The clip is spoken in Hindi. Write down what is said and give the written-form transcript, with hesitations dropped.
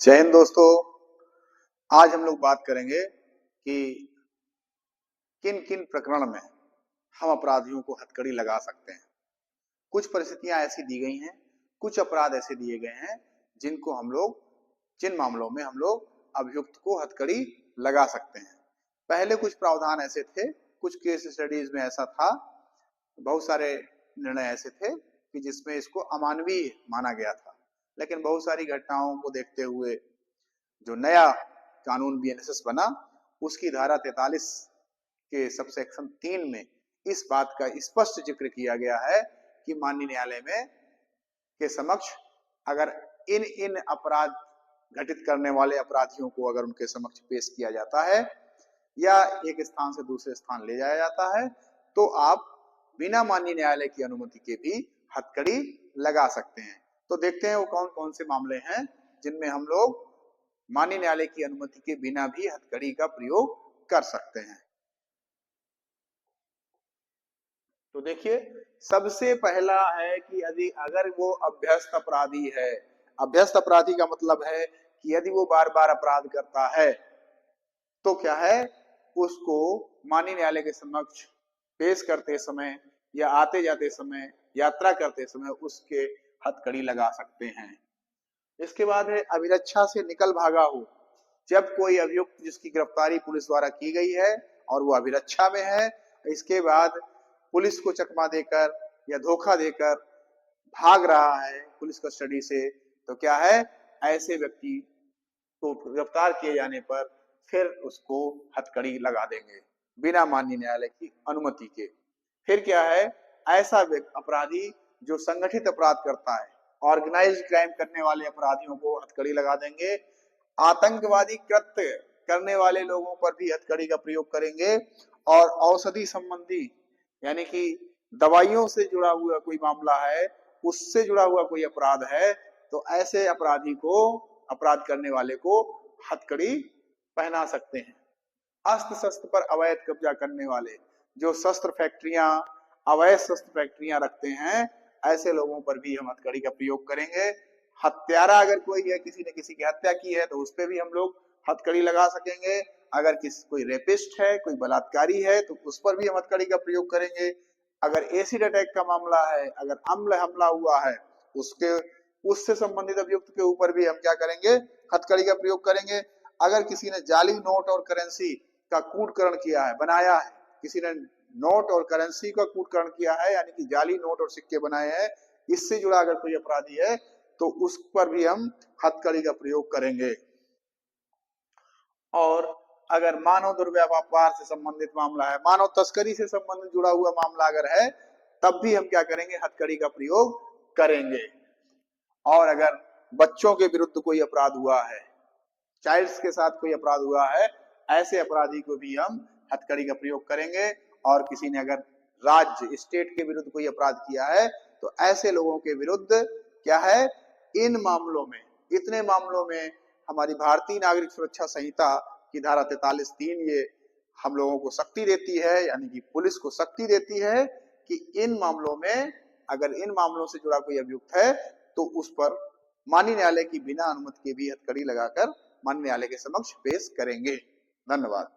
जय हिंद दोस्तों। आज हम लोग बात करेंगे कि किन किन प्रकरण में हम अपराधियों को हथकड़ी लगा सकते हैं। कुछ परिस्थितियां ऐसी दी गई हैं, कुछ अपराध ऐसे दिए गए हैं जिन मामलों में हम लोग अभियुक्त को हथकड़ी लगा सकते हैं। पहले कुछ प्रावधान ऐसे थे, कुछ केस स्टडीज में ऐसा था, बहुत सारे निर्णय ऐसे थे कि जिसमें इसको अमानवीय माना गया था। लेकिन बहुत सारी घटनाओं को देखते हुए जो नया कानून बीएनएसएस बना, उसकी धारा 43 के सब सेक्शन 3 में इस बात का स्पष्ट जिक्र किया गया है कि माननीय न्यायालय में के समक्ष अगर इन इन अपराध घटित करने वाले अपराधियों को अगर उनके समक्ष पेश किया जाता है या एक स्थान से दूसरे स्थान ले जाया जाता है, तो आप बिना माननीय न्यायालय की अनुमति के भी हथकड़ी लगा सकते हैं। तो देखते हैं वो कौन कौन से मामले हैं जिनमें हम लोग माननीय न्यायालय की अनुमति के बिना भी हथकड़ी का प्रयोग कर सकते हैं। तो देखिए, सबसे पहला है कि यदि अगर वो अभ्यस्त अपराधी है, अभ्यस्त अपराधी का मतलब है कि यदि वो बार बार अपराध करता है तो क्या है, उसको माननीय न्यायालय के समक्ष पेश करते समय या आते जाते समय, यात्रा करते समय उसके हथकड़ी लगा सकते हैं। इसके बाद है अभिरक्षा से निकल भागा हो। जब कोई अभियुक्त जिसकी गिरफ्तारी पुलिस द्वारा की गई है और वो अभिरक्षा में है, इसके बाद पुलिस को चकमा देकर या धोखा देकर भाग रहा है पुलिस कस्टडी से, तो क्या है, ऐसे व्यक्ति को गिरफ्तार किए जाने पर फिर उसको हथकड़ी लगा देंगे बिना माननीय न्यायालय की अनुमति के। फिर क्या है, ऐसा अपराधी जो संगठित अपराध करता है, ऑर्गेनाइज्ड क्राइम करने वाले अपराधियों को हथकड़ी लगा देंगे। आतंकवादी कृत्य करने वाले लोगों पर भी हथकड़ी का प्रयोग करेंगे। और औषधि संबंधी यानी कि दवाइयों से जुड़ा हुआ कोई मामला है, उससे जुड़ा हुआ कोई अपराध है, तो ऐसे अपराधी को, अपराध करने वाले को हथकड़ी पहना सकते हैं। अस्त्र शस्त्र पर अवैध कब्जा करने वाले, जो शस्त्र फैक्ट्रियां, अवैध शस्त्र फैक्ट्रियां रखते हैं, ऐसे लोगों पर भी हम हथकड़ी का प्रयोग करेंगे। हत्यारा अगर कोई है, किसी ने किसी की हत्या की है, तो उस पर भी हम लोग हथकड़ी लगा सकेंगे। अगर कोई रेपिस्ट है, कोई बलात्कारी है, तो उस पर भी हम हथकड़ी का प्रयोग करेंगे। अगर एसिड अटैक का मामला है, अगर अम्ल हमला हुआ है, उससे संबंधित अभियुक्त के ऊपर भी हम क्या करेंगे, हथकड़ी का प्रयोग करेंगे। अगर किसी ने जाली नोट और करेंसी का कूटकरण किया है, बनाया है, किसी ने नोट और करेंसी का कूटकरण किया है, यानी कि जाली नोट और सिक्के बनाए हैं, इससे जुड़ा अगर कोई अपराधी है तो उस पर भी हम हथकड़ी का प्रयोग करेंगे। और अगर मानव दुर्व्यवहार से संबंधित मामला है, मानव तस्करी से संबंधित जुड़ा हुआ मामला अगर है, तब भी हम क्या करेंगे, हथकड़ी का प्रयोग करेंगे। और अगर बच्चों के विरुद्ध कोई अपराध हुआ है, चाइल्ड्स के साथ कोई अपराध हुआ है, ऐसे अपराधी को भी हम हथकड़ी का प्रयोग करेंगे। और किसी ने अगर राज्य, स्टेट के विरुद्ध कोई अपराध किया है, तो ऐसे लोगों के विरुद्ध क्या है, इन मामलों में, इतने मामलों में हमारी भारतीय नागरिक सुरक्षा संहिता की धारा 43(3) ये हम लोगों को शक्ति देती है, यानी कि पुलिस को शक्ति देती है कि इन मामलों में, अगर इन मामलों से जुड़ा कोई अभियुक्त है, तो उस पर माननीय न्यायालय की बिना अनुमति के भी हथकड़ी लगाकर माननीय न्यायालय के समक्ष पेश करेंगे। धन्यवाद।